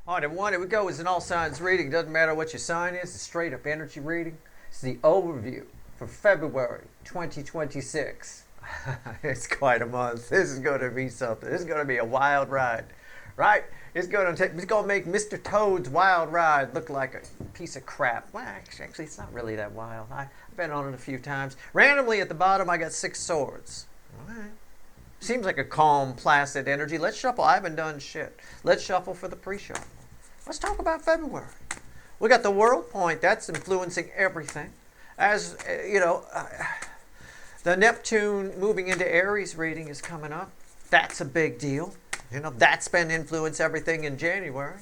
All right, everyone, here we go. It's an all signs reading. Doesn't matter what your sign is, it's straight up energy reading. It's the overview for February 2026. It's quite a month. This is going to be something. This is going to be a wild ride, right? It's going to make Mr. Toad's wild ride look like a piece of crap. Well, actually, it's not really that wild. I've been on it a few times. Randomly at the bottom, I got 6 swords. All right. Seems like a calm, placid energy. Let's shuffle. I haven't done shit. Let's shuffle for the pre-shuffle. Let's talk about February. We got the world point. That's influencing everything. As you know, the Neptune moving into Aries reading is coming up. That's a big deal. You know, that's been influencing everything in January.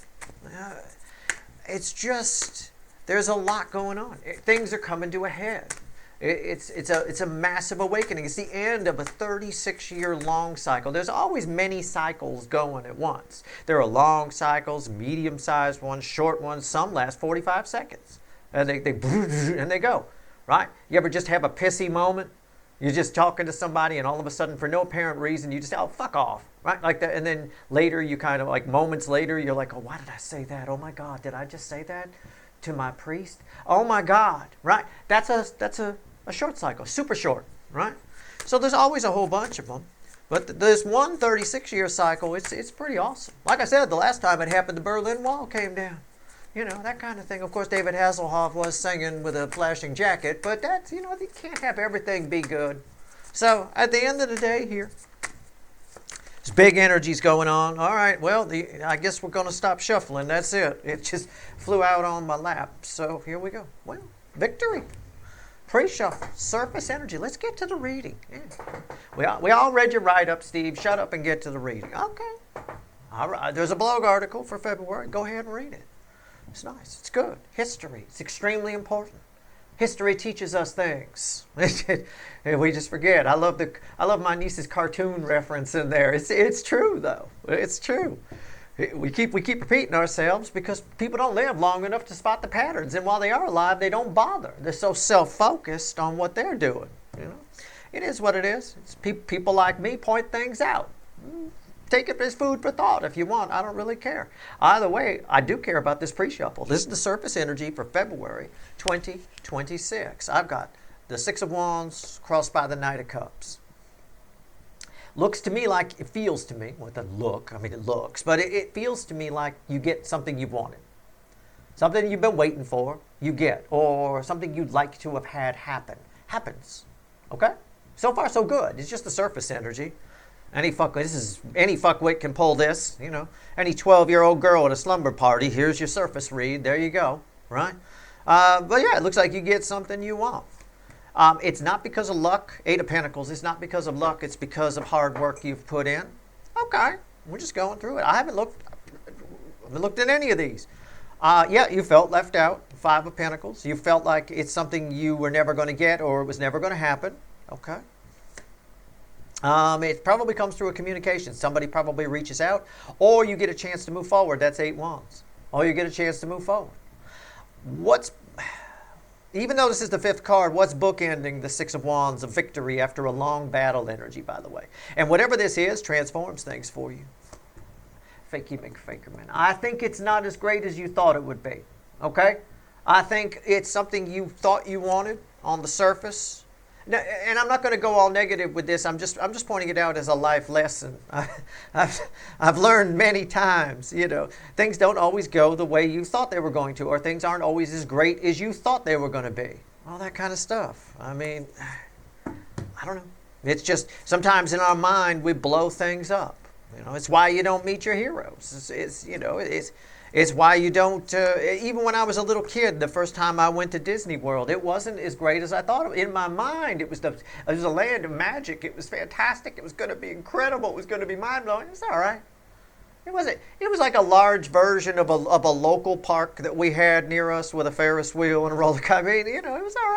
It's just, there's a lot going on. Things are coming to a head. It's a massive awakening. It's the end of a 36-year long cycle. There's always many cycles going at once. There are long cycles, medium-sized ones, short ones. Some last 45 seconds, and they go. Right? You ever just have a pissy moment? You're just talking to somebody, and all of a sudden, for no apparent reason, you just say, "Oh, fuck off!" Right? Like that, and then later, you kind of like moments later, you're like, "Oh, why did I say that? Oh my God, did I just say that to my priest? Oh my God!" Right? That's a short cycle, super short, right? So there's always a whole bunch of them. But this 136-year cycle, it's pretty awesome. Like I said, the last time it happened, the Berlin Wall came down. You know, that kind of thing. Of course, David Hasselhoff was singing with a flashing jacket, but that's, you know, you can't have everything be good. So at the end of the day here, there's big energies going on. All right, well, I guess we're going to stop shuffling. That's it. It just flew out on my lap. So here we go. Well, victory. Pre-shuffle, surface energy. Let's get to the reading. Yeah. We all read your write-up, Steve. Shut up and get to the reading. Okay. All right. There's a blog article for February. Go ahead and read it. It's nice. It's good. History. It's extremely important. History teaches us things. We just forget. I love my niece's cartoon reference in there. It's true though. It's true. We keep repeating ourselves because people don't live long enough to spot the patterns, and while they are alive, they don't bother. They're so self-focused on what they're doing. You know, it is what it is. It's people like me point things out. Take it as food for thought if you want. I don't really care. Either way, I do care about this pre-shuffle. This is the surface energy for February 2026. I've got the 6 of Wands crossed by the Knight of Cups. Looks to me like, it feels to me, with a look, I mean it looks, but it feels to me like you get something you've wanted. Something you've been waiting for, you get. Or something you'd like to have had happen. Happens. Okay? So far so good. It's just the surface energy. Any fuckwit can pull this, you know. Any 12-year-old girl at a slumber party, here's your surface read. There you go. Right? But yeah, it looks like you get something you want. It's not because of luck. 8 of Pentacles. It's not because of luck. It's because of hard work you've put in. Okay. We're just going through it. I haven't looked at any of these. Yeah, you felt left out. 5 of Pentacles. You felt like it's something you were never going to get or it was never going to happen. Okay. It probably comes through a communication. Somebody probably reaches out, or you get a chance to move forward. That's 8 Wands. Or you get a chance to move forward. Even though this is the 5th card, what's bookending the 6 of Wands of victory after a long battle energy, by the way? And whatever this is, transforms things for you. Fakey McFaker, man. I think it's not as great as you thought it would be. Okay? I think it's something you thought you wanted on the surface. Now, and I'm not going to go all negative with this. I'm just pointing it out as a life lesson. I've learned many times, you know, things don't always go the way you thought they were going to, or things aren't always as great as you thought they were going to be. All that kind of stuff. I mean, I don't know. It's just sometimes in our mind we blow things up. You know, it's why you don't meet your heroes. It's why you don't, even when I was a little kid, the first time I went to Disney World, it wasn't as great as I thought. In my mind, it was a land of magic. It was fantastic. It was going to be incredible. It was going to be mind-blowing. It's all right. It was like a large version of a local park that we had near us with a Ferris wheel and a roller coaster. I mean, you know, it was all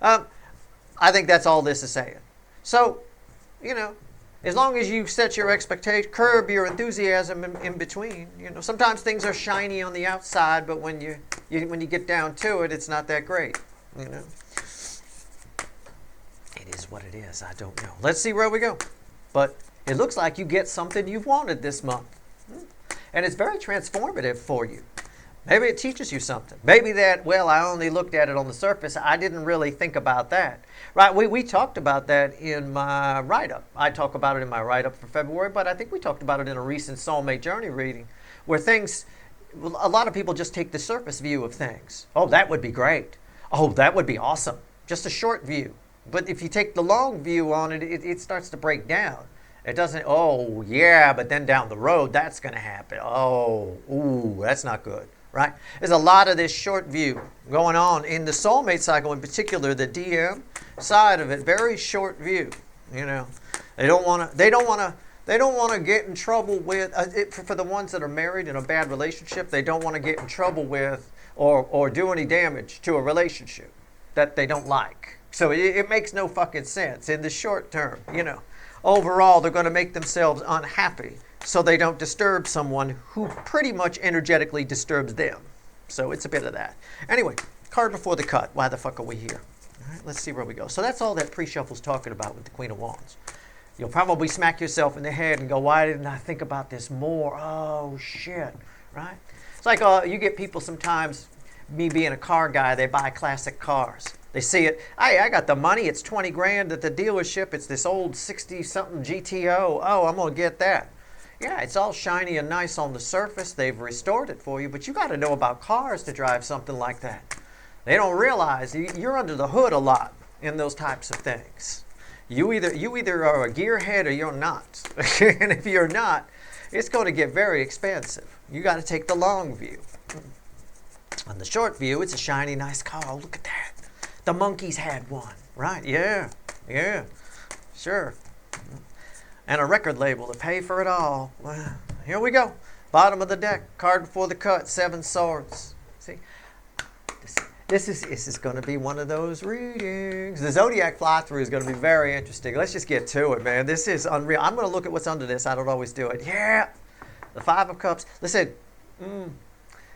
right. I think that's all this is saying. So, you know, as long as you set your expectation, curb your enthusiasm in between. You know, sometimes things are shiny on the outside, but when you get down to it, it's not that great. You know, it is what it is. I don't know. Let's see where we go. But it looks like you get something you've wanted this month. And it's very transformative for you. Maybe it teaches you something. Maybe that, well, I only looked at it on the surface. I didn't really think about that. Right? We talked about that in my write-up. I talk about it in my write-up for February, but I think we talked about it in a recent Soulmate Journey reading where things, a lot of people just take the surface view of things. Oh, that would be great. Oh, that would be awesome. Just a short view. But if you take the long view on it, it starts to break down. It doesn't, oh, yeah, but then down the road, that's going to happen. Oh, ooh, that's not good. Right? There's a lot of this short view going on in the soulmate cycle, in particular the DM side of it. Very short view. You know, they don't want to get in trouble with for the ones that are married in a bad relationship. They don't want to get in trouble with or do any damage to a relationship that they don't like. So it makes no fucking sense in the short term. You know, overall they're going to make themselves unhappy, so they don't disturb someone who pretty much energetically disturbs them. So it's a bit of that. Anyway, card before the cut. Why the fuck are we here? All right, let's see where we go. So that's all that pre-shuffle's talking about with the Queen of Wands. You'll probably smack yourself in the head and go, why didn't I think about this more? Oh, shit, right? It's like you get people sometimes, me being a car guy, they buy classic cars. They see it, hey, I got the money, it's 20 grand at the dealership, it's this old 60-something GTO. Oh, I'm going to get that. Yeah, it's all shiny and nice on the surface. They've restored it for you, but you got to know about cars to drive something like that. They don't realize you're under the hood a lot in those types of things. You either are a gearhead or you're not. And if you're not, it's going to get very expensive. You got to take the long view. On the short view, it's a shiny, nice car. Oh, look at that. The monkeys had one, right? Yeah, sure. And a record label to pay for it all. Well, here we go. Bottom of the deck, card before the cut, 7 swords. See, this is going to be one of those readings. The zodiac fly-through is going to be very interesting. Let's just get to it, man. This is unreal. I'm going to look at what's under this. I don't always do it. Yeah, the 5 of Cups. Listen,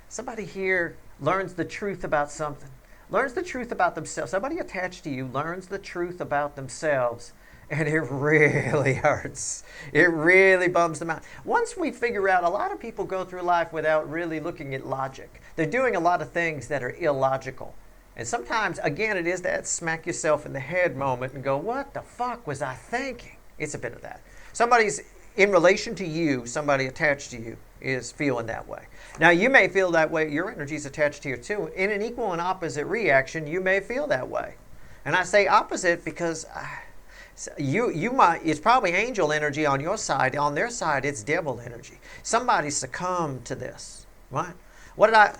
somebody here learns the truth about something. Learns the truth about themselves. Somebody attached to you learns the truth about themselves. And it really hurts. It really bums them out. Once we figure out, a lot of people go through life without really looking at logic. They're doing a lot of things that are illogical. And sometimes, again, it is that smack yourself in the head moment and go, what the fuck was I thinking? It's a bit of that. Somebody's in relation to you, somebody attached to you is feeling that way. Now, you may feel that way. Your energy's attached to you too. In an equal and opposite reaction, you may feel that way. And I say opposite because you might, it's probably angel energy on your side. On their side, it's devil energy. Somebody succumbed to this, right? What did I,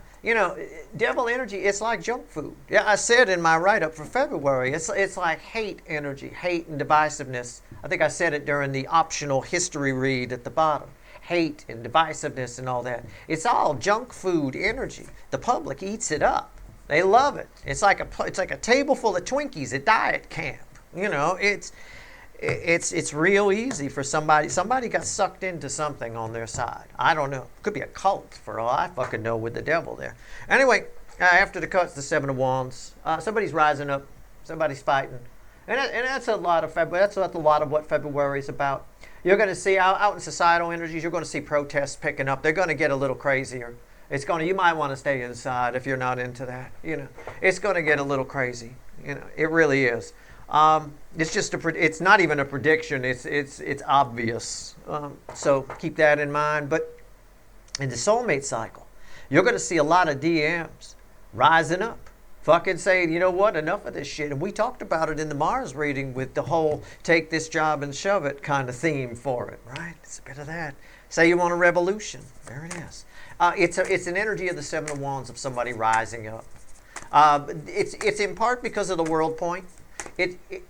devil energy, it's like junk food. Yeah, I said in my write-up for February, it's like hate energy, hate and divisiveness. I think I said it during the optional history read at the bottom. Hate and divisiveness and all that. It's all junk food energy. The public eats it up. They love it. It's like a table full of Twinkies at diet camp. It's real easy for somebody got sucked into something on their side. I don't know. Could be a cult for all I fucking know with the devil there. Anyway, after the cut's the 7 of Wands. Somebody's rising up. Somebody's fighting. And that's a lot of February. That's a lot of what February is about. You're going to see out in societal energies, you're going to see protests picking up. They're going to get a little crazier. You might want to stay inside if you're not into that. It's going to get a little crazy. It really is. It's not even a prediction. It's obvious. So keep that in mind. But in the soulmate cycle, you're going to see a lot of DMs rising up. Fucking saying, you know what, enough of this shit. And we talked about it in the Mars reading with the whole take this job and shove it kind of theme for it, right? It's a bit of that. Say you want a revolution. There it is. It's an energy of the 7 of Wands of somebody rising up. It's in part because of the world point.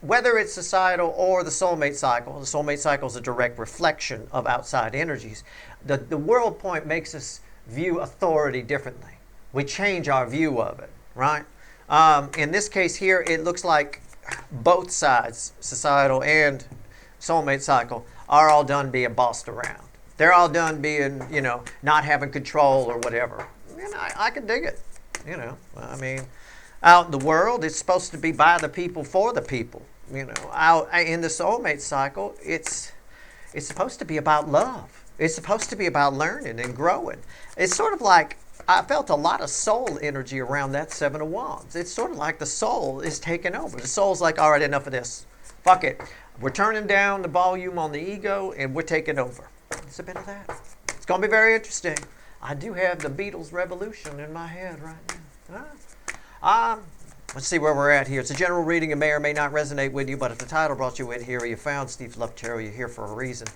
Whether it's societal or the soulmate cycle is a direct reflection of outside energies. The world point makes us view authority differently. We change our view of it, right? In this case here, it looks like both sides, societal and soulmate cycle, are all done being bossed around. They're all done being, not having control or whatever. And I can dig it, I mean, out in the world, it's supposed to be by the people for the people. Out in the soulmate cycle, it's supposed to be about love. It's supposed to be about learning and growing. It's sort of like I felt a lot of soul energy around that Seven of Wands. It's sort of like the soul is taking over. The soul's like, all right, enough of this. Fuck it. We're turning down the volume on the ego and we're taking over. It's a bit of that. It's going to be very interesting. I do have the Beatles Revolution in my head right now. Let's see where we're at here. It's a general reading. It may or may not resonate with you, but if the title brought you in here or you found Steve Love Tarot, you're here for a reason.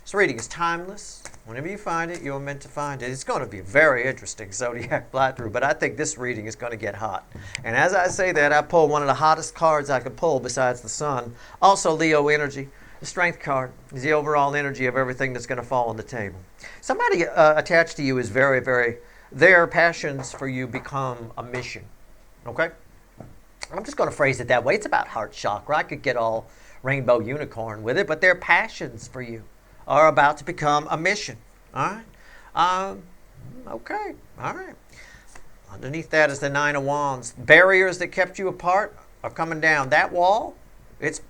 This reading is timeless. Whenever you find it, you're meant to find it. It's going to be a very interesting zodiac fly-through, but I think this reading is going to get hot. And as I say that, I pull one of the hottest cards I could pull besides the sun. Also Leo energy. The Strength card is the overall energy of everything that's going to fall on the table. Somebody attached to you is very, very, their passions for you become a mission. Okay? I'm just going to phrase it that way. It's about heart chakra. I could get all rainbow unicorn with it, but their passions for you are about to become a mission. All right? Okay. All right. Underneath that is the Nine of Wands. Barriers that kept you apart are coming down. That wall, it's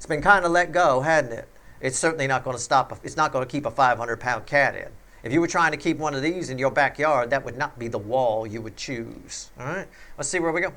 been kind of let go, hadn't it? It's certainly not going to stop. It's not going to keep a 500-pound cat in. If you were trying to keep one of these in your backyard, that would not be the wall you would choose. All right? Let's see where we go.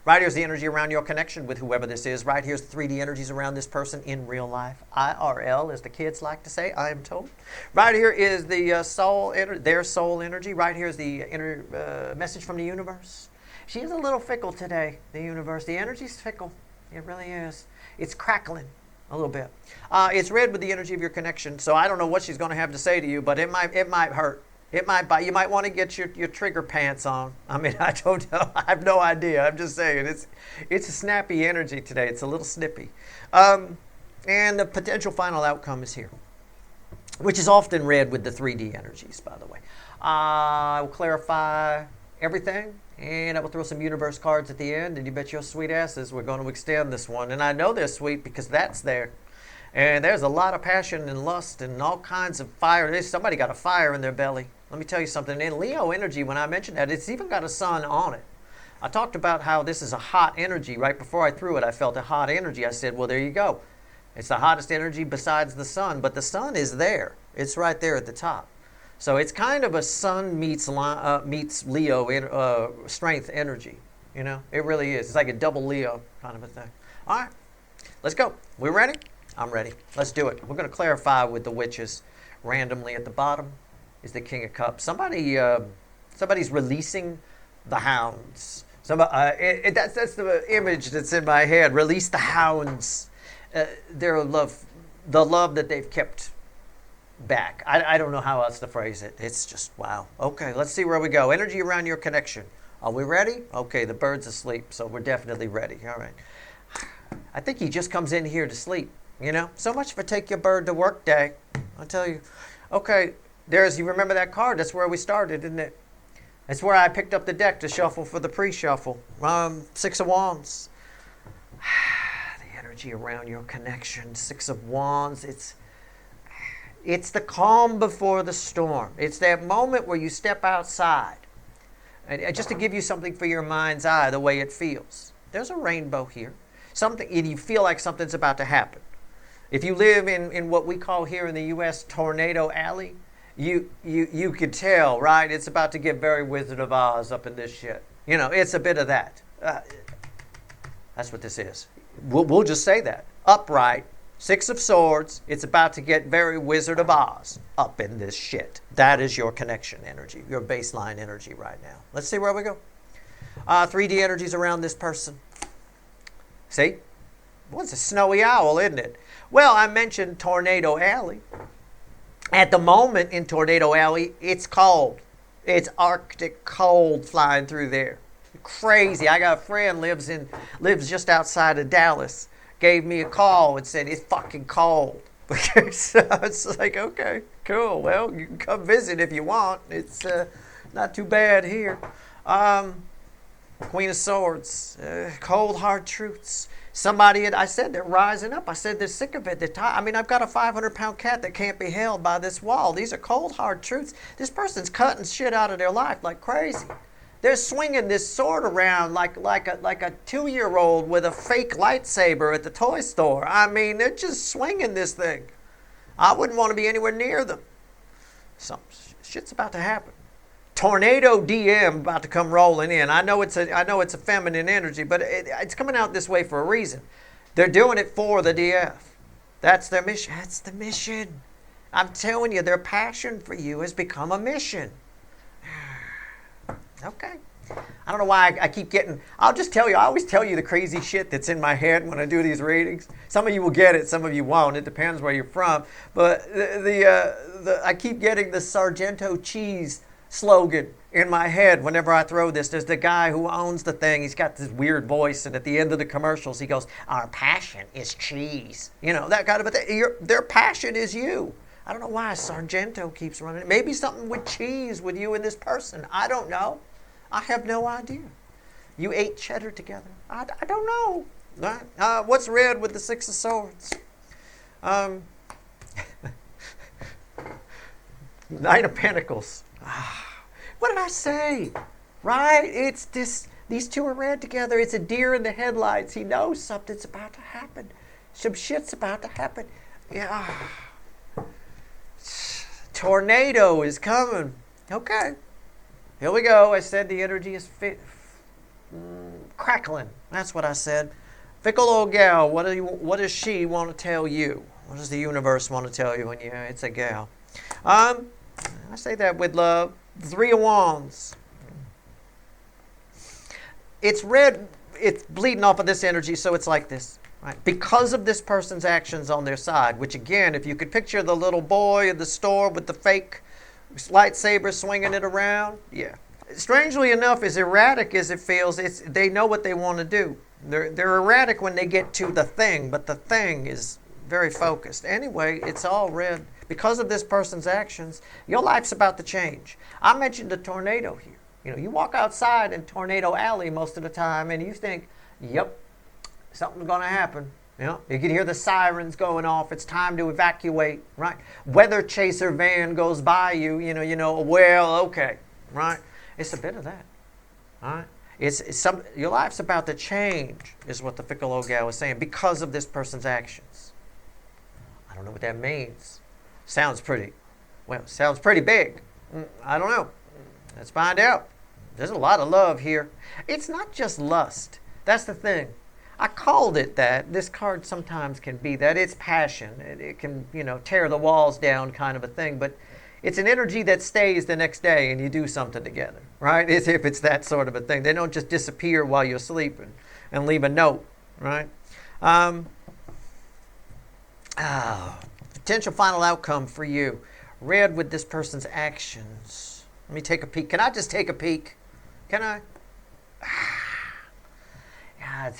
Right here's the energy around your connection with whoever this is. Right here's the 3D energies around this person in real life. IRL, as the kids like to say, I am told. Right here is the soul, their soul energy. Right here is the message from the universe. She is a little fickle today, the universe. The energy's fickle. It really is. It's crackling a little bit. It's red with the energy of your connection, so I don't know what she's going to have to say to you, but it might hurt. It might bite. You might want to get your trigger pants on. I mean, I don't know. I have no idea. I'm just saying it's a snappy energy today. It's a little snippy. And the potential final outcome is here, which is often read with the 3D energies, by the way. I will clarify everything, and I will throw some universe cards at the end, and you bet your sweet asses we're going to extend this one. And I know they're sweet because that's there. And there's a lot of passion and lust and all kinds of fire. Somebody got a fire in their belly. Let me tell you something. In Leo energy, when I mentioned that, it's even got a sun on it. I talked about how this is a hot energy. Right before I threw it, I felt a hot energy. I said, well, there you go. It's the hottest energy besides the sun, but the sun is there. It's right there at the top. So it's kind of a sun meets Leo strength energy. You know, it really is. It's like a double Leo kind of a thing. All right, let's go. We ready? I'm ready. Let's do it. We're going to clarify with the witches. Randomly at the bottom is the King of Cups. Somebody's releasing the hounds. That's the image that's in my head. Release the hounds. Their love, the love that they've kept back. I don't know how else to phrase it. It's just wow. Okay, let's see where we go. Energy around your connection. Are we ready? Okay, the bird's asleep, so we're definitely ready. All right. I think he just comes in here to sleep. You know, so much for take your bird to work day. I'll tell you. Okay, you remember that card? That's where we started, isn't it? That's where I picked up the deck to shuffle for the pre-shuffle. Six of Wands. The energy around your connection. Six of Wands. It's the calm before the storm. It's that moment where you step outside. And just to give you something for your mind's eye, the way it feels. There's a rainbow here. Something, and you feel like something's about to happen. If you live in what we call here in the U.S. Tornado Alley, you could tell, right? It's about to get very Wizard of Oz up in this shit. You know, it's a bit of that. That's what this is. We'll just say that. Upright, Six of Swords, it's about to get very Wizard of Oz up in this shit. That is your connection energy, your baseline energy right now. Let's see where we go. 3D energies around this person. See? Well, it's a snowy owl, isn't it? Well, I mentioned Tornado Alley. At the moment in Tornado Alley, it's cold. It's Arctic cold flying through there. Crazy. I got a friend lives just outside of Dallas. Gave me a call and said, it's fucking cold. So it's like, okay, cool. Well, you can come visit if you want. It's not too bad here. Queen of Swords. Cold, hard truths. I said they're rising up. I said they're sick of it. I've got a 500-pound cat that can't be held by this wall. These are cold, hard truths. This person's cutting shit out of their life like crazy. They're swinging this sword around like a 2-year-old with a fake lightsaber at the toy store. I mean, they're just swinging this thing. I wouldn't want to be anywhere near them. Some shit's about to happen. Tornado DM about to come rolling in. I know it's a feminine energy, but it's coming out this way for a reason. They're doing it for the DF. That's their mission. That's the mission. I'm telling you, their passion for you has become a mission. Okay. I don't know why I keep getting, I'll just tell you, I always tell you the crazy shit that's in my head when I do these readings. Some of you will get it, some of you won't. It depends where you're from. But I keep getting the Sargento cheese slogan in my head whenever I throw this. There's the guy who owns the thing. He's got this weird voice, and at the end of the commercials, he goes, "Our passion is cheese." You know, that kind of a thing. Their passion is you. I don't know why Sargento keeps running. Maybe something with cheese with you and this person. I don't know. I have no idea. You ate cheddar together. I don't know. Right? What's red with the Six of Swords? Knight of Pentacles. What did I say? Right? It's this. These two are red together. It's a deer in the headlights. He knows something's about to happen. Some shit's about to happen. Yeah. Tornado is coming. Okay. Here we go. I said the energy is crackling. That's what I said. Fickle old gal. What does she want to tell you? What does the universe want to tell you? And yeah, it's a gal. I say that with love. Three of Wands. It's red. It's bleeding off of this energy, so it's like this. Right? Because of this person's actions on their side, which again, if you could picture the little boy in the store with the fake lightsaber swinging it around, yeah. Strangely enough, as erratic as it feels, they know what they want to do. They're erratic when they get to the thing, but the thing is very focused. Anyway, it's all red. Because of this person's actions, your life's about to change. I mentioned a tornado here. You know, you walk outside in Tornado Alley most of the time, and you think, yep, something's going to happen. You know, you can hear the sirens going off. It's time to evacuate, right? Weather chaser van goes by you. You know. Well, okay, right? It's a bit of that, all right? Your life's about to change, is what the fickle old gal was saying, because of this person's actions. I don't know what that means. Sounds pretty big. I don't know. Let's find out. There's a lot of love here. It's not just lust. That's the thing. I called it that. This card sometimes can be that. It's passion. It can, tear the walls down kind of a thing. But it's an energy that stays the next day and you do something together, right? As if it's that sort of a thing. They don't just disappear while you're sleeping and leave a note, right? Potential final outcome for you. Red with this person's actions. Let me take a peek. Can I just take a peek? Can I? Yeah,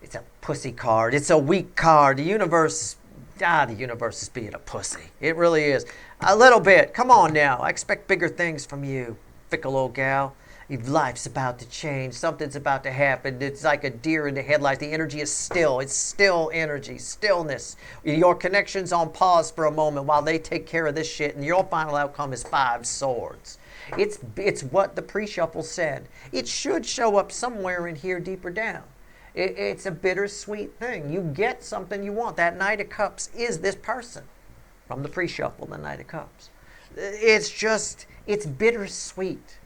it's a pussy card. It's a weak card. The universe is being a pussy. It really is. A little bit. Come on now. I expect bigger things from you, fickle old gal. Your life's about to change. Something's about to happen. It's like a deer in the headlights. The energy is still. It's still energy. Stillness. Your connection's on pause for a moment while they take care of this shit, and your final outcome is 5 swords. It's what the pre-shuffle said. It should show up somewhere in here deeper down. It's a bittersweet thing. You get something you want. That Knight of Cups is this person from the pre-shuffle, the Knight of Cups. It's bittersweet.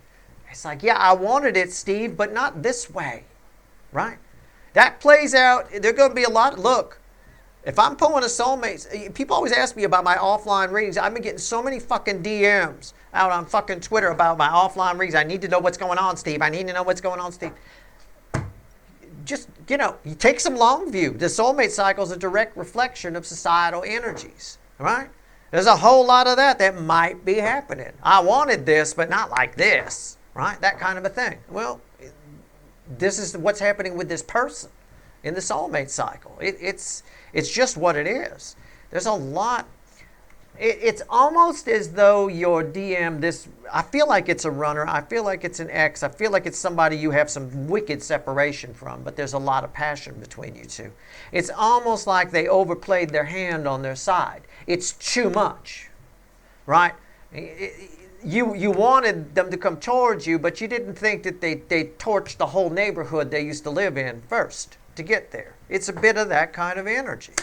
It's like, yeah, I wanted it, Steve, but not this way, right? That plays out. There's going to be a lot. Look, if I'm pulling a soulmate, people always ask me about my offline readings. I've been getting so many fucking DMs out on fucking Twitter about my offline readings. I need to know what's going on, Steve. I need to know what's going on, Steve. Just, you take some long view. The soulmate cycle is a direct reflection of societal energies, right? There's a whole lot of that might be happening. I wanted this, but not like this, right? That kind of a thing. Well, this is what's happening with this person in the soulmate cycle. It's just what it is. There's a lot. It's almost as though your DM, I feel like it's a runner. I feel like it's an ex. I feel like it's somebody you have some wicked separation from, but there's a lot of passion between you two. It's almost like they overplayed their hand on their side. It's too much, right? You wanted them to come towards you, but you didn't think that they torched the whole neighborhood they used to live in first to get there. It's a bit of that kind of energy.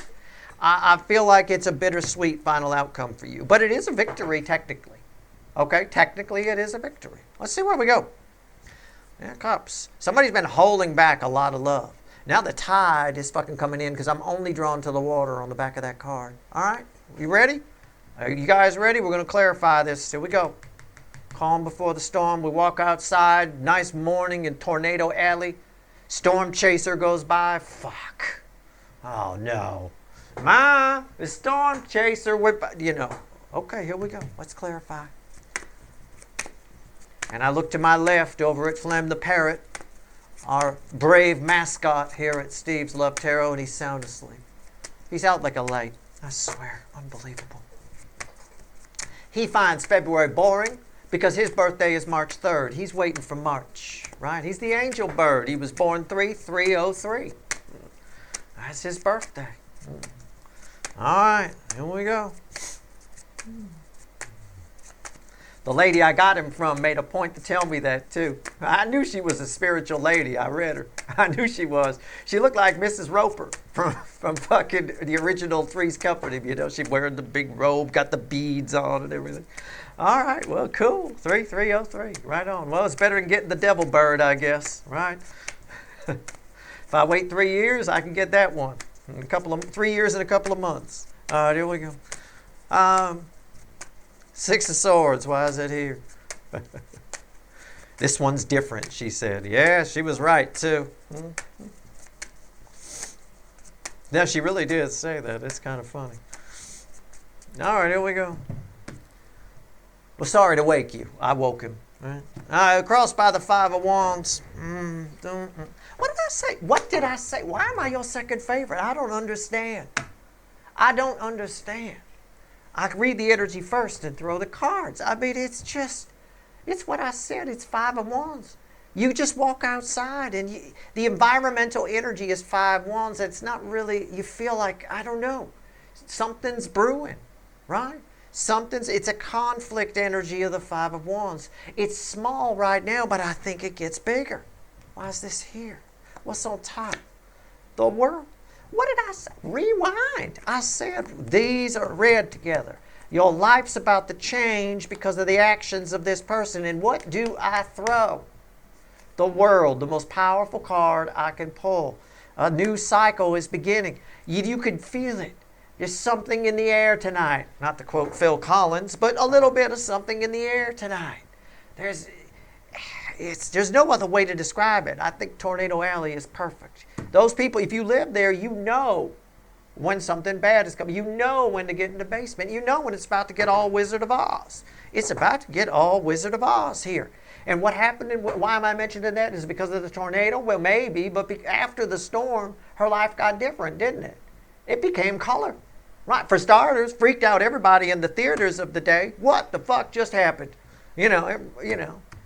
I feel like it's a bittersweet final outcome for you. But it is a victory, technically. Okay, technically it is a victory. Let's see where we go. Yeah, cups. Somebody's been holding back a lot of love. Now the tide is fucking coming in because I'm only drawn to the water on the back of that card. All right, you ready? Are you guys ready? We're going to clarify this. Here we go. Calm before the storm. We walk outside. Nice morning in Tornado Alley. Storm chaser goes by. Fuck. Oh, no. Ma, the storm chaser. You know. Okay, here we go. Let's clarify. And I look to my left over at Flem the Parrot, our brave mascot here at Steve's Love Tarot, and he's sound asleep. He's out like a light. I swear. Unbelievable. He finds February boring because his birthday is March 3rd. He's waiting for March, right? He's the angel bird. He was born 3/3/03. That's his birthday. All right, here we go. The lady I got him from made a point to tell me that, too. I knew she was a spiritual lady. I read her. I knew she was. She looked like Mrs. Roper from fucking the original Three's Company. You know, she wearing the big robe, got the beads on and everything. All right, well, cool. 3/3/03. Right on. Well, it's better than getting the devil bird, I guess, right? If I wait 3 years, I can get that one. 3 years and a couple of months. All right, here we go. Six of Swords, why is it here? This one's different, she said. Yeah, she was right, too. Yeah, she really did say that. It's kind of funny. All right, here we go. Well, sorry to wake you. I woke him. Right? Crossed by the Five of Wands. What did I say? What did I say? Why am I your second favorite? I don't understand. I don't understand. I read the energy first and throw the cards. I mean, it's what I said. It's Five of Wands. You just walk outside and the environmental energy is Five Wands. It's not really, you feel like, I don't know, something's brewing, right? It's a conflict energy of the Five of Wands. It's small right now, but I think it gets bigger. Why is this here? What's on top? The world. What did I say? Rewind. I said these are read together. Your life's about to change because of the actions of this person. And what do I throw? The World, the most powerful card I can pull. A new cycle is beginning. You can feel it. There's something in the air tonight. Not to quote Phil Collins, but a little bit of something in the air tonight. There's no other way to describe it. I think Tornado Alley is perfect. Those people, if you live there, you know when something bad is coming. You know when to get in the basement. You know when it's about to get all Wizard of Oz. It's about to get all Wizard of Oz here. And what happened, and why am I mentioning that? Is it because of the tornado? Well, maybe, but after the storm, her life got different, didn't it? It became color. Right, for starters, freaked out everybody in the theaters of the day. What the fuck just happened? You know.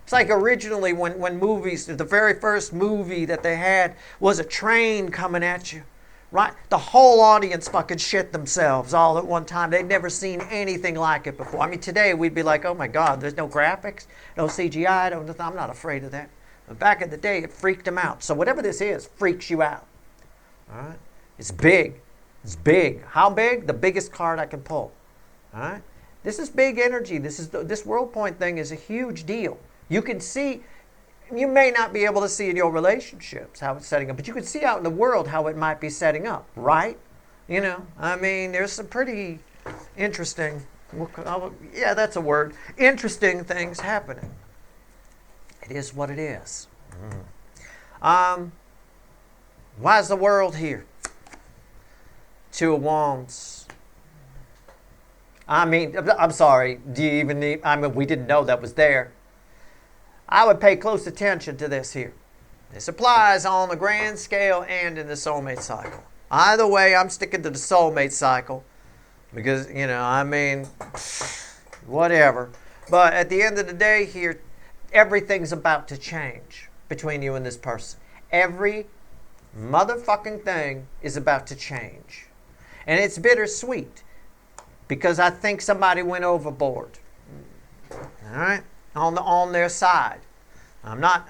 It's like originally when movies, the very first movie that they had was a train coming at you, right? The whole audience fucking shit themselves all at one time. They'd never seen anything like it before. I mean, today we'd be like, oh my God, there's no graphics, no CGI, I'm not afraid of that. But back in the day, it freaked them out. So whatever this is, freaks you out. All right? It's big. It's big. How big? The biggest card I can pull. All right? This is big energy. This World Point thing is a huge deal. You can see, you may not be able to see in your relationships how it's setting up, but you can see out in the world how it might be setting up, right? You know, I mean, there's some pretty interesting, yeah, that's a word, interesting things happening. It is what it is. Why is the World here? Two of Wands. I mean, I'm sorry, do you even need, I mean, we didn't know that was there. I would pay close attention to this here. This applies on the grand scale and in the soulmate cycle. Either way, I'm sticking to the soulmate cycle because, you know, I mean, whatever. But at the end of the day here, everything's about to change between you and this person. Every motherfucking thing is about to change. And it's bittersweet because I think somebody went overboard. All right? On their side. I'm not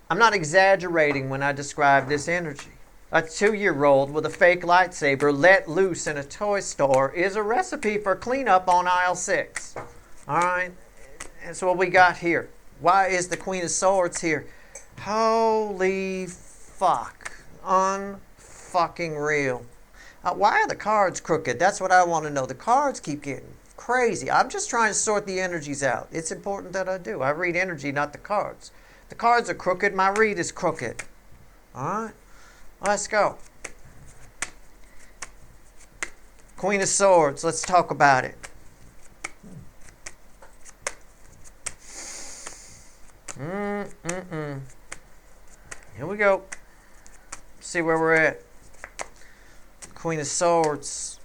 exaggerating when I describe this energy. A 2-year-old with a fake lightsaber let loose in a toy store is a recipe for cleanup on aisle 6. All right. And so what we got here. Why is the Queen of Swords here? Holy fuck. Unfucking real. Why are the cards crooked? That's what I want to know. The cards keep getting crazy. I'm just trying to sort the energies out. It's important that I do. I read energy, not the cards. The cards are crooked. My read is crooked. All right. Let's go. Queen of Swords. Let's talk about it. Here we go. See where we're at. Queen of Swords.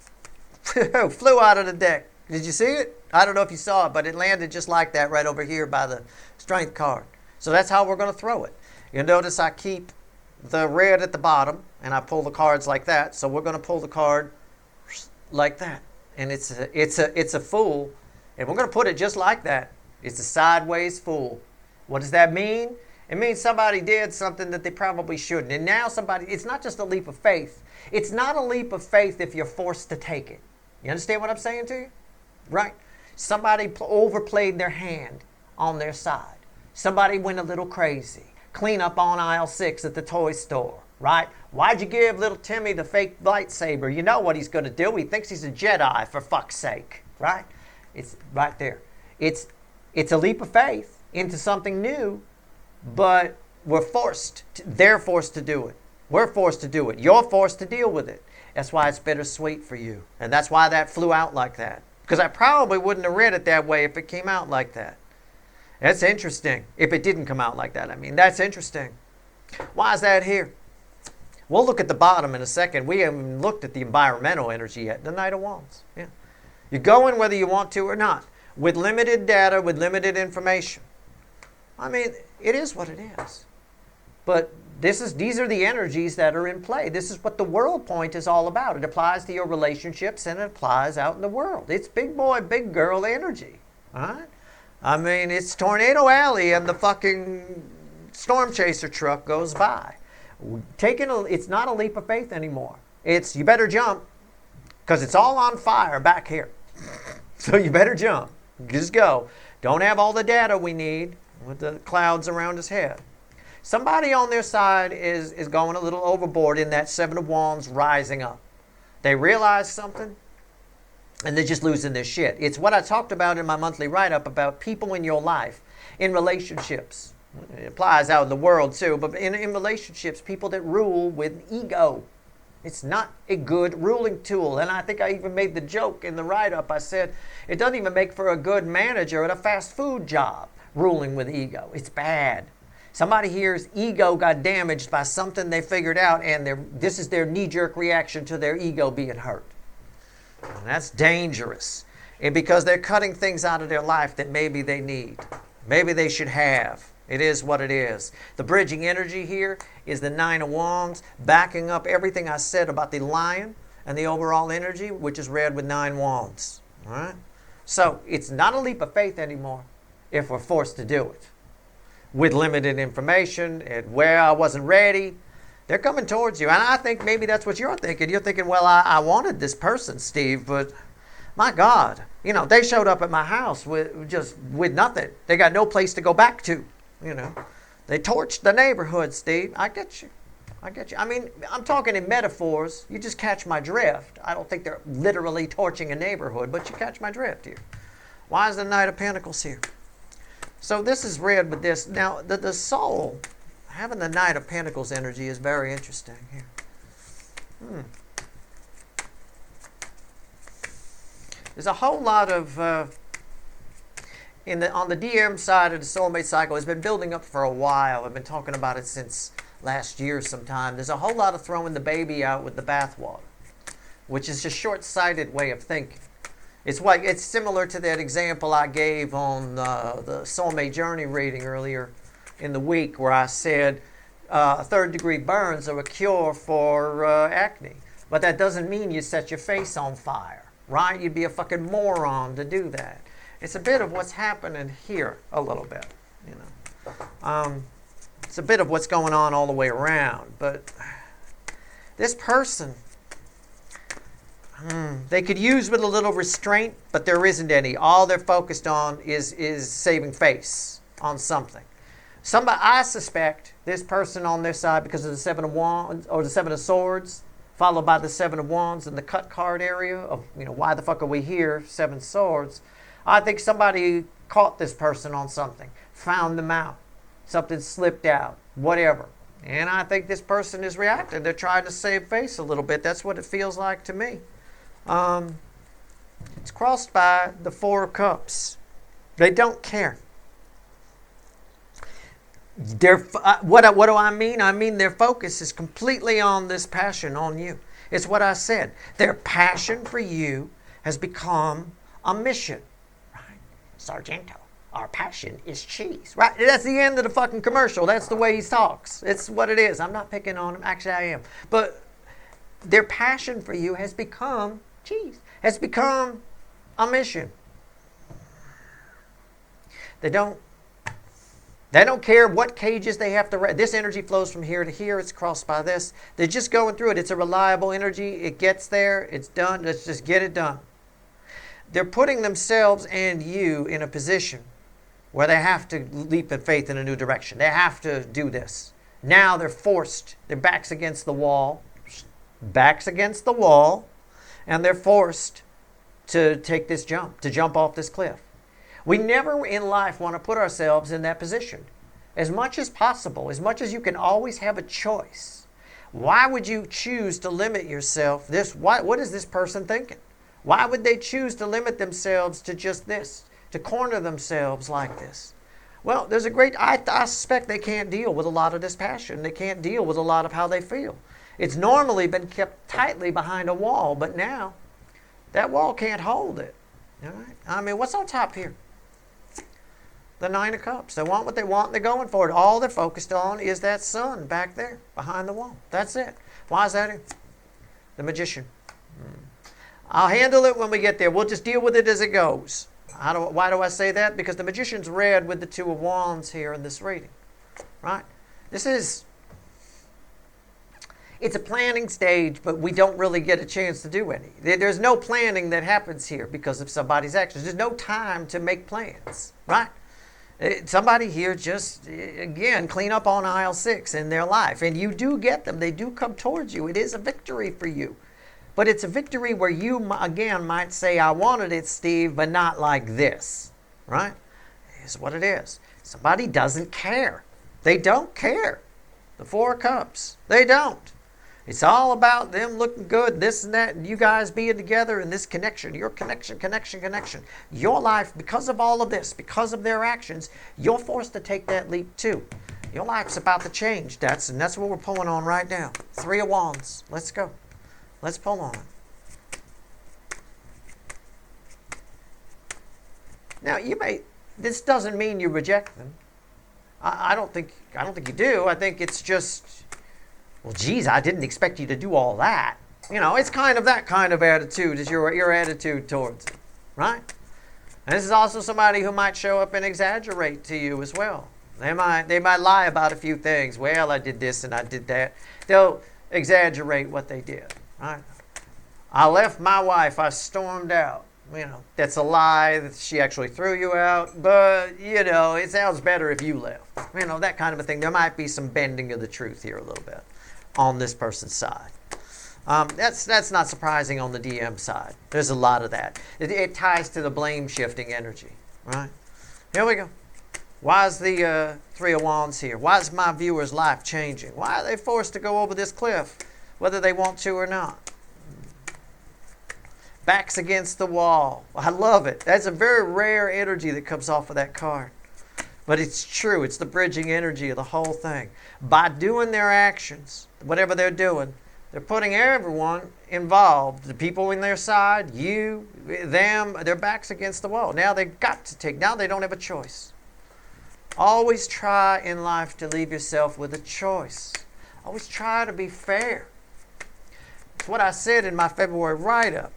Flew out of the deck. Did you see it? I don't know if you saw it, but it landed just like that right over here by the Strength card. So that's how we're going to throw it. You'll notice I keep the red at the bottom, and I pull the cards like that. So we're going to pull the card like that. And it's a Fool. And we're going to put it just like that. It's a sideways Fool. What does that mean? It means somebody did something that they probably shouldn't. And now it's not just a leap of faith. It's not a leap of faith if you're forced to take it. You understand what I'm saying to you? Right? Somebody overplayed their hand on their side. Somebody went a little crazy. Clean up on aisle 6 at the toy store. Right? Why'd you give little Timmy the fake lightsaber? You know what he's going to do. He thinks he's a Jedi, for fuck's sake. Right? It's right there. It's a leap of faith into something new, but they're forced to do it. We're forced to do it. You're forced to deal with it. That's why it's bittersweet for you. And that's why that flew out like that. Because I probably wouldn't have read it that way if it came out like that. That's interesting. If it didn't come out like that, I mean, that's interesting. Why is that here? We'll look at the bottom in a second. We haven't even looked at the environmental energy yet. The Knight of Wands. Yeah. You're going whether you want to or not. With limited data, with limited information. I mean, it is what it is. But these are the energies that are in play. This is what the world point is all about. It applies to your relationships and it applies out in the world. It's big boy, big girl energy. All right? I mean, it's Tornado Alley and the fucking storm chaser truck goes by. It's not a leap of faith anymore. It's you better jump because it's all on fire back here. So you better jump. Just go. Don't have all the data we need with the clouds around his head. Somebody on their side is going a little overboard in that Seven of Wands rising up. They realize something, and they're just losing their shit. It's what I talked about in my monthly write-up about people in your life, in relationships. It applies out in the world too, but in relationships, people that rule with ego. It's not a good ruling tool. And I think I even made the joke in the write-up. I said, it doesn't even make for a good manager at a fast food job, ruling with ego. It's bad. Somebody here's ego got damaged by something they figured out, and this is their knee-jerk reaction to their ego being hurt. And that's dangerous. And because they're cutting things out of their life that maybe they need. Maybe they should have. It is what it is. The bridging energy here is the Nine of Wands, backing up everything I said about the lion and the overall energy, which is read with 9 wands. All right? So it's not a leap of faith anymore if we're forced to do it. With limited information and where I wasn't ready, they're coming towards you. And I think maybe that's what you're thinking. You're thinking, well, I wanted this person, Steve, but my God, they showed up at my house with nothing. They got no place to go back to. They torched the neighborhood, Steve. I get you. I mean, I'm talking in metaphors. You just catch my drift. I don't think they're literally torching a neighborhood, but you catch my drift here. Why is the Knight of Pentacles here? So this is read with this. Now, the soul, having the Knight of Pentacles energy is very interesting here. There's a whole lot of... on the DM side of the soulmate cycle, it's been building up for a while. I've been talking about it since last year sometime. There's a whole lot of throwing the baby out with the bathwater, which is a short-sighted way of thinking. It's similar to that example I gave on the soulmate journey reading earlier in the week where I said third-degree burns are a cure for acne. But that doesn't mean you set your face on fire, right? You'd be a fucking moron to do that. It's a bit of what's happening here a little bit, It's a bit of what's going on all the way around. But this person, They could use with a little restraint, but there isn't any. All they're focused on is saving face on something. I suspect this person on their side, because of the Seven of Wands or the Seven of Swords, followed by the Seven of Wands in the cut card area of, why the fuck are we here? Seven Swords. I think somebody caught this person on something, found them out, something slipped out, whatever. And I think this person is reacting. They're trying to save face a little bit. That's what it feels like to me. It's crossed by the Four of Cups. They don't care. What do I mean? I mean their focus is completely on this passion on you. It's what I said. Their passion for you has become a mission. Right? Sargento, our passion is cheese. Right? That's the end of the fucking commercial. That's the way he talks. It's what it is. I'm not picking on him. Actually, I am. But their passion for you has become cheese. Has become a mission. They don't care what cages they have to. This energy flows from here to here. It's crossed by this. They're just going through it. It's a reliable energy. It gets there. It's done. Let's just get it done. They're putting themselves and you in a position where they have to leap in faith in a new direction. They have to do this. Now they're forced. Their backs against the wall. Backs against the wall. And they're forced to take this jump, to jump off this cliff. We never in life want to put ourselves in that position. As much as possible, as much as you can always have a choice. Why would you choose to limit yourself? What is this person thinking? Why would they choose to limit themselves to just this? To corner themselves like this? Well, there's I suspect they can't deal with a lot of this passion. They can't deal with a lot of how they feel. It's normally been kept tightly behind a wall, but now that wall can't hold it. All right? I mean, what's on top here? The Nine of Cups. They want what they want and they're going for it. All they're focused on is that sun back there behind the wall. That's it. Why is that here? The Magician. I'll handle it when we get there. We'll just deal with it as it goes. Why do I say that? Because the Magician's red with the Two of Wands here in this reading. Right? It's a planning stage, but we don't really get a chance to do any. There's no planning that happens here because of somebody's actions. There's no time to make plans. Right? Somebody here just, again, clean up on aisle 6 in their life. And you do get them. They do come towards you. It is a victory for you. But it's a victory where you, again, might say, I wanted it, Steve, but not like this. Right? It's what it is. Somebody doesn't care. They don't care. The Four of Cups. They don't. It's all about them looking good, this and that, and you guys being together in this connection, your connection. Your life, because of all of this, because of their actions, you're forced to take that leap too. Your life's about to change. That's what we're pulling on right now. Three of Wands. Let's go. Let's pull on it. Now, this doesn't mean you reject them. I don't think you do. I think it's just, well, geez, I didn't expect you to do all that. It's kind of that kind of attitude is your attitude towards it, right? And this is also somebody who might show up and exaggerate to you as well. They might lie about a few things. Well, I did this and I did that. They'll exaggerate what they did, right? I left my wife. I stormed out. That's a lie that she actually threw you out. But, it sounds better if you left. That kind of a thing. There might be some bending of the truth here a little bit on this person's side. That's not surprising on the DM side. There's a lot of that. It ties to the blame shifting energy, right? Here we go. Why is the Three of Wands here? Why is my viewer's life changing? Why are they forced to go over this cliff, whether they want to or not? Backs against the wall. I love it. That's a very rare energy that comes off of that card. But it's true. It's the bridging energy of the whole thing. By doing their actions, whatever they're doing, they're putting everyone involved. The people in their side, you, them, their backs against the wall. Now they don't have a choice. Always try in life to leave yourself with a choice. Always try to be fair. It's what I said in my February write-up.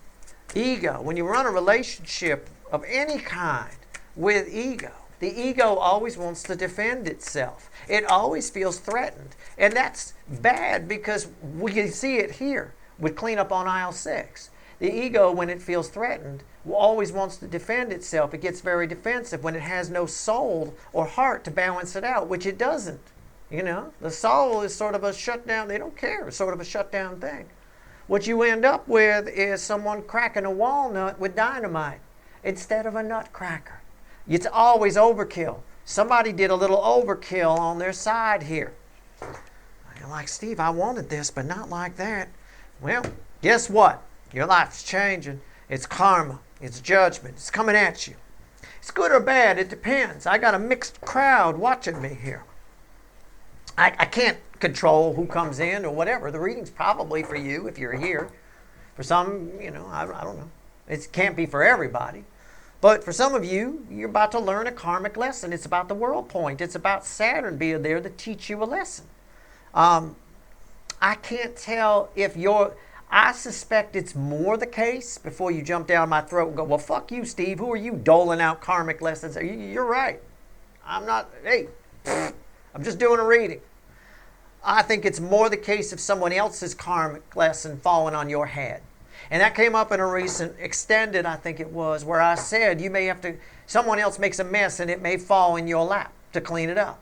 Ego. When you run a relationship of any kind with ego, the ego always wants to defend itself. It always feels threatened. And that's bad because we can see it here with clean up on aisle 6. The ego, when it feels threatened, always wants to defend itself. It gets very defensive when it has no soul or heart to balance it out, which it doesn't. You know, the soul is sort of a shutdown. They don't care. It's sort of a shutdown thing. What you end up with is someone cracking a walnut with dynamite instead of a nutcracker. It's always overkill. Somebody did a little overkill on their side here. You're like, Steve, I wanted this, but not like that. Well, guess what? Your life's changing. It's karma. It's judgment. It's coming at you. It's good or bad. It depends. I got a mixed crowd watching me here. I can't control who comes in or whatever. The reading's probably for you if you're here. For some, you know, I don't know. It can't be for everybody. But for some of you, you're about to learn a karmic lesson. It's about the world point. It's about Saturn being there to teach you a lesson. I can't tell if I suspect it's more the case before you jump down my throat and go, well, fuck you, Steve. Who are you doling out karmic lessons? You're right. I'm not, hey, I'm just doing a reading. I think it's more the case of someone else's karmic lesson falling on your head. And that came up in a recent extended, I think it was, where I said you may have to, someone else makes a mess and it may fall in your lap to clean it up.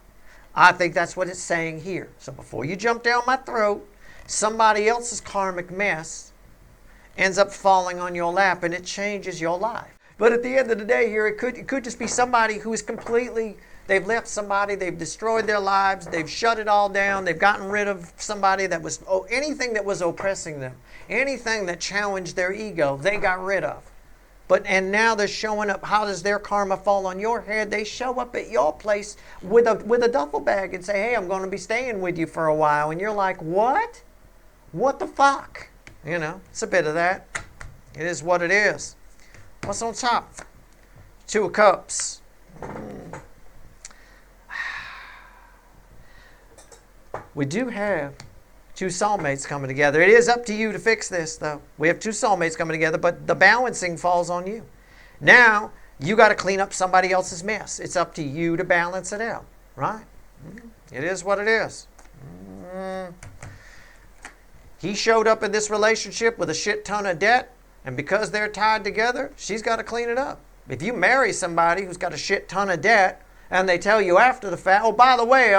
I think that's what it's saying here. So before you jump down my throat, somebody else's karmic mess ends up falling on your lap and it changes your life. But at the end of the day here, it could just be somebody who is completely, they've left somebody, they've destroyed their lives, they've shut it all down, they've gotten rid of somebody that was, anything that was oppressing them, anything that challenged their ego, they got rid of. And now they're showing up. How does their karma fall on your head? They show up at your place with a duffel bag and say, hey, I'm going to be staying with you for a while. And you're like, what? What the fuck? You know, it's a bit of that. It is what it is. What's on top? Two of Cups. We do have two soulmates coming together. It is up to you to fix this, though. We have two soulmates coming together, but the balancing falls on you. Now, you got to clean up somebody else's mess. It's up to you to balance it out, right? It is what it is. He showed up in this relationship with a shit ton of debt, and because they're tied together, she's got to clean it up. If you marry somebody who's got a shit ton of debt, and they tell you after the fact, oh, by the way,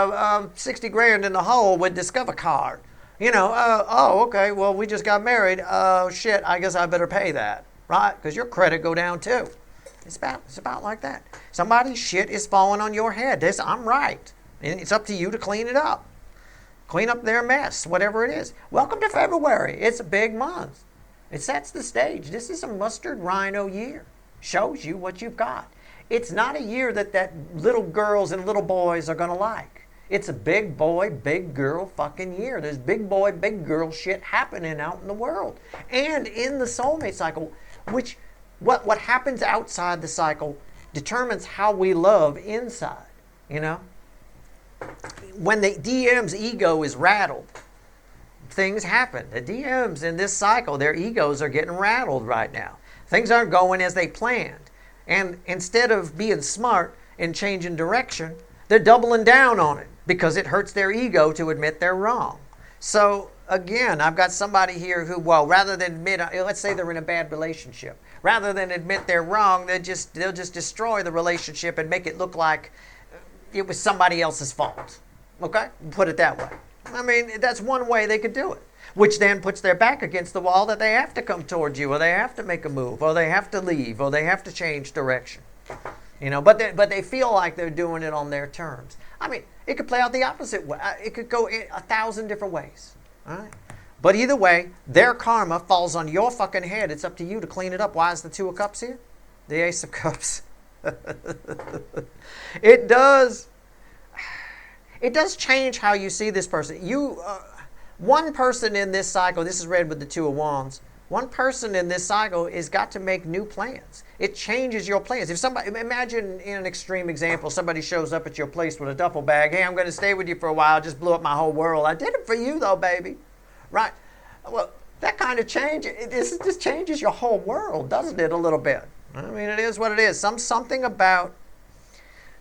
60 grand in the hole with Discover card. You know, okay, well, we just got married. Oh, shit, I guess I better pay that, right? Because your credit go down, too. It's about like that. Somebody's shit is falling on your head. I'm right. And it's up to you to clean it up. Clean up their mess, whatever it is. Welcome to February. It's a big month. It sets the stage. This is a mustard rhino year. Shows you what you've got. It's not a year that little girls and little boys are going to like. It's a big boy, big girl fucking year. There's big boy, big girl shit happening out in the world. And in the soulmate cycle, which what happens outside the cycle determines how we love inside, you know? When the DM's ego is rattled, things happen. The DMs in this cycle, their egos are getting rattled right now. Things aren't going as they planned. And instead of being smart and changing direction, they're doubling down on it because it hurts their ego to admit they're wrong. So again, I've got somebody here who, well, rather than admit, let's say they're in a bad relationship, rather than admit they're wrong, they'll just destroy the relationship and make it look like it was somebody else's fault. Okay? Put it that way. I mean, that's one way they could do it, which then puts their back against the wall that they have to come towards you, or they have to make a move, or they have to leave, or they have to change direction. You know, but they feel like they're doing it on their terms. I mean, it could play out the opposite way. It could go 1,000 different ways. All right? But either way, their karma falls on your fucking head. It's up to you to clean it up. Why is the Two of Cups here? The Ace of Cups. It does change how you see this person. One person in this cycle, this is read with the Two of Wands, one person in this cycle has got to make new plans. It changes your plans. If somebody, imagine in an extreme example, somebody shows up at your place with a duffel bag. Hey, I'm going to stay with you for a while. Just blew up my whole world. I did it for you though, baby. Right? Well, that kind of change, this just changes your whole world, doesn't it, a little bit? I mean, it is what it is. Something about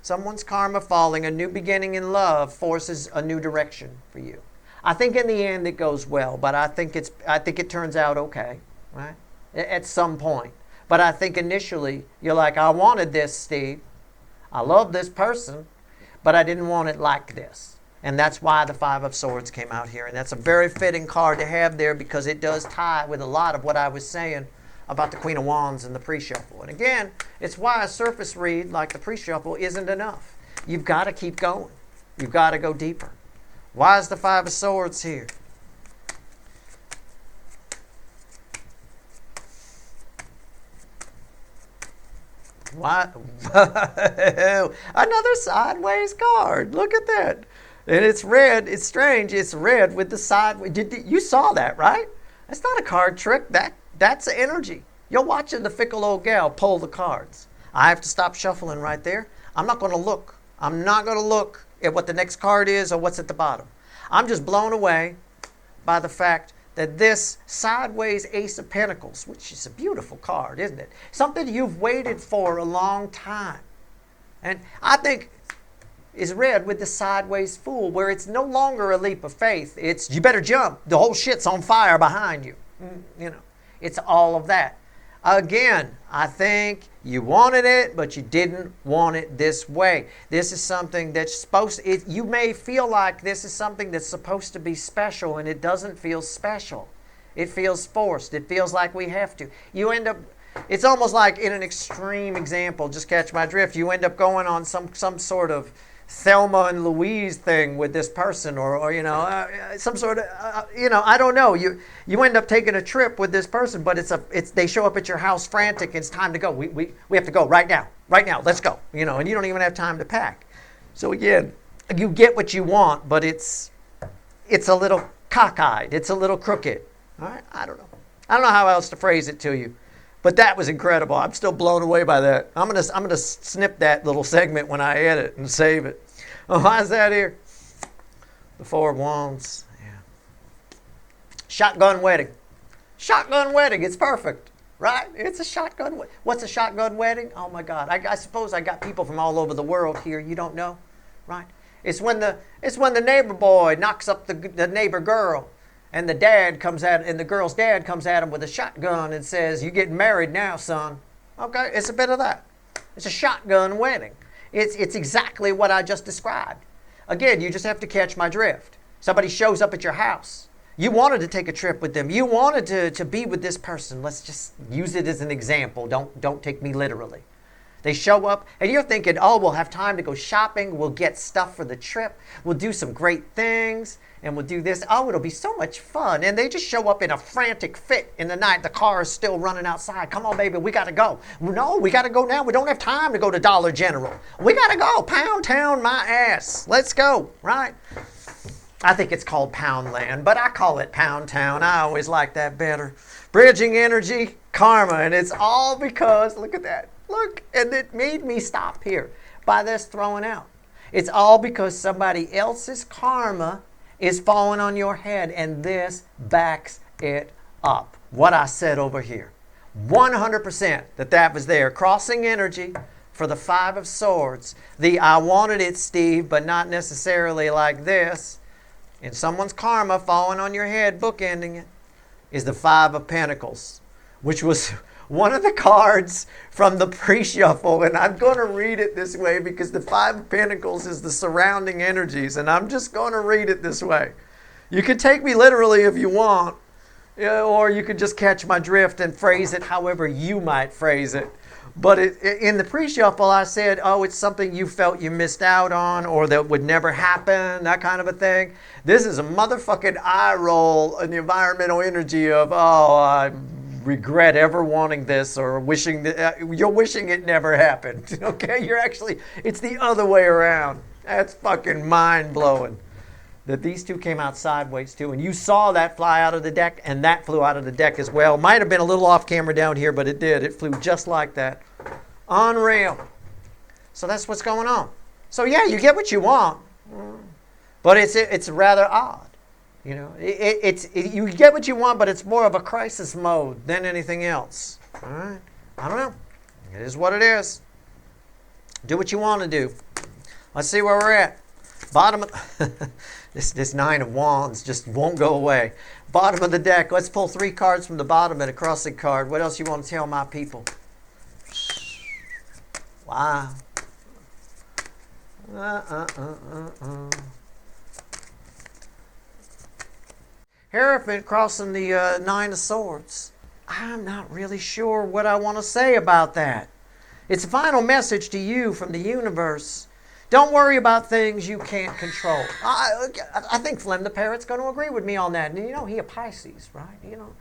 someone's karma falling, a new beginning in love forces a new direction for you. I think in the end it goes well, but I think it turns out okay, right? at some point. But I think initially you're like, I wanted this, Steve. I love this person, but I didn't want it like this. And that's why the Five of Swords came out here. And that's a very fitting card to have there because it does tie with a lot of what I was saying about the Queen of Wands and the pre-shuffle. And again, it's why a surface read like the pre-shuffle isn't enough. You've got to keep going. You've got to go deeper. Why is the Five of Swords here? Why? Another sideways card. Look at that. And it's red. It's strange. It's red with the sideways. You saw that, right? That's not a card trick. That's energy. You're watching the fickle old gal pull the cards. I have to stop shuffling right there. I'm not going to look. I'm not going to look at what the next card is or what's at the bottom. I'm just blown away by the fact that this sideways Ace of Pentacles, which is a beautiful card, isn't it? Something you've waited for a long time. And I think is red with the sideways Fool, where it's no longer a leap of faith. It's, you better jump. The whole shit's on fire behind you. You know, it's all of that. Again, I think you wanted it, but you didn't want it this way. This is something that's supposed to, you may feel like this is something that's supposed to be special, and it doesn't feel special. It feels forced. It feels like we have to. You end up, it's almost like in an extreme example, just catch my drift, you end up going on some sort of Thelma and Louise thing with this person, or you know, some sort of, you know, I don't know. You end up taking a trip with this person, but they show up at your house frantic. It's time to go. We have to go right now. Let's go. You know, and you don't even have time to pack. So again, you get what you want, but it's a little cockeyed. It's a little crooked. All right. I don't know how else to phrase it to you. But that was incredible. I'm still blown away by that. I'm gonna snip that little segment when I edit and save it. Oh, why is that here? The Four of Wands. Yeah. Shotgun wedding. Shotgun wedding. It's perfect, right? It's a shotgun. What's a shotgun wedding? Oh my God. I suppose I got people from all over the world here. You don't know, right? It's when the neighbor boy knocks up the neighbor girl. And the dad comes at, and the girl's dad comes at him with a shotgun and says, "You're getting married now, son." Okay, it's a bit of that. It's a shotgun wedding. It's exactly what I just described. Again, you just have to catch my drift. Somebody shows up at your house. You wanted to take a trip with them. You wanted to be with this person. Let's just use it as an example. Don't take me literally. They show up, and you're thinking, oh, we'll have time to go shopping. We'll get stuff for the trip. We'll do some great things, and we'll do this. Oh, it'll be so much fun. And they just show up in a frantic fit in the night. The car is still running outside. Come on, baby, we got to go. No, we got to go now. We don't have time to go to Dollar General. We got to go. Pound Town my ass. Let's go, right? I think it's called Poundland, but I call it Pound Town. I always like that better. Bridging energy, karma, and it's all because, look at that. Look, and it made me stop here by this throwing out. It's all because somebody else's karma is falling on your head, and this backs it up. What I said over here. 100% that was there. Crossing energy for the Five of Swords. The I wanted it, Steve, but not necessarily like this. And someone's karma falling on your head, bookending it, is the Five of Pentacles, which was one of the cards from the pre-shuffle, and I'm going to read it this way because the Five of Pentacles is the surrounding energies, and I'm just going to read it this way. You can take me literally if you want, or you could just catch my drift and phrase it however you might phrase it. But in the pre-shuffle, I said, oh, it's something you felt you missed out on or that would never happen, that kind of a thing. This is a motherfucking eye roll in the environmental energy of, oh, I regret ever wanting this, or wishing that you're wishing it never happened. Okay, it's the other way around. That's fucking mind-blowing that these two came out sideways too, and you saw that fly out of the deck, and that flew out of the deck as well. Might have been a little off camera down here, but it did. It flew just like that. Unreal. So that's what's going on. So yeah, you get what you want, but it's rather odd. You know, you get what you want, but it's more of a crisis mode than anything else. All right? I don't know. It is what it is. Do what you want to do. Let's see where we're at. Bottom of this Nine of Wands just won't go away. Bottom of the deck. Let's pull 3 cards from the bottom and a crossing card. What else you want to tell my people? Wow. Hierophant crossing the 9 of Swords. I'm not really sure what I want to say about that. It's a final message to you from the universe. Don't worry about things you can't control. I think Flem the Parrot's going to agree with me on that. And you know, he a Pisces, right? You know,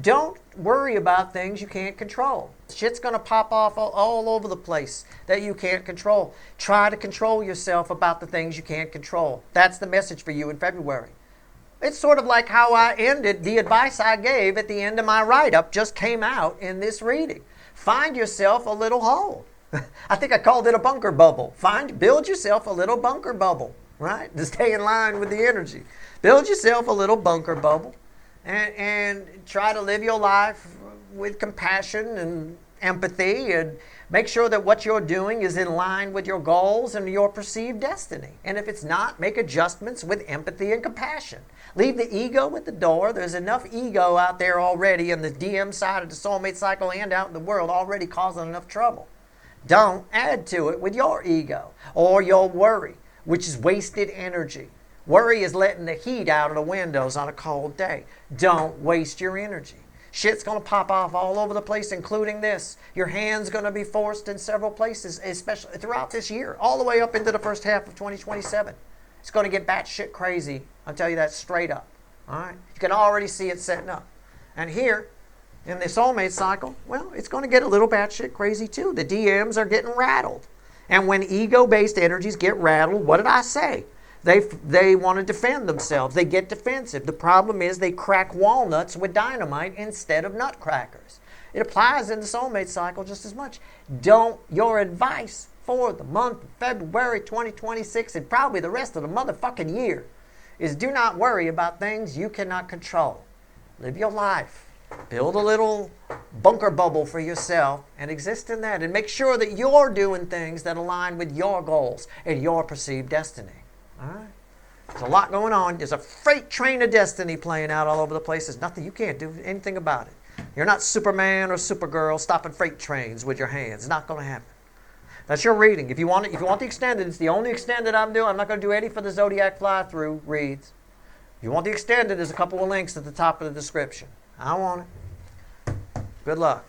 don't worry about things you can't control. Shit's going to pop off all over the place that you can't control. Try to control yourself about the things you can't control. That's the message for you in February. It's sort of like how I ended the advice I gave at the end of my write-up just came out in this reading. Find yourself a little hole. I think I called it a bunker bubble. Build yourself a little bunker bubble, right? To stay in line with the energy. Build yourself a little bunker bubble and try to live your life with compassion and empathy, and make sure that what you're doing is in line with your goals and your perceived destiny. And if it's not, make adjustments with empathy and compassion. Leave the ego at the door. There's enough ego out there already in the DM side of the soulmate cycle and out in the world already causing enough trouble. Don't add to it with your ego or your worry, which is wasted energy. Worry is letting the heat out of the windows on a cold day. Don't waste your energy. Shit's going to pop off all over the place, including this. Your hand's going to be forced in several places, especially throughout this year, all the way up into the first half of 2027. It's going to get batshit crazy. I'll tell you that straight up. All right? You can already see it setting up. And here, in the soulmate cycle, well, it's going to get a little batshit crazy too. The DMs are getting rattled. And when ego-based energies get rattled, what did I say? They want to defend themselves. They get defensive. The problem is they crack walnuts with dynamite instead of nutcrackers. It applies in the soulmate cycle just as much. Your advice for the month of February 2026 and probably the rest of the motherfucking year is do not worry about things you cannot control. Live your life. Build a little bunker bubble for yourself and exist in that. And make sure that you're doing things that align with your goals and your perceived destiny. All right? There's a lot going on. There's a freight train of destiny playing out all over the place. There's nothing you can't do anything about it. You're not Superman or Supergirl stopping freight trains with your hands. It's not going to happen. That's your reading. If you want the extended, it's the only extended I'm doing. I'm not going to do any for the Zodiac fly-through reads. If you want the extended, there's a couple of links at the top of the description. I want it. Good luck.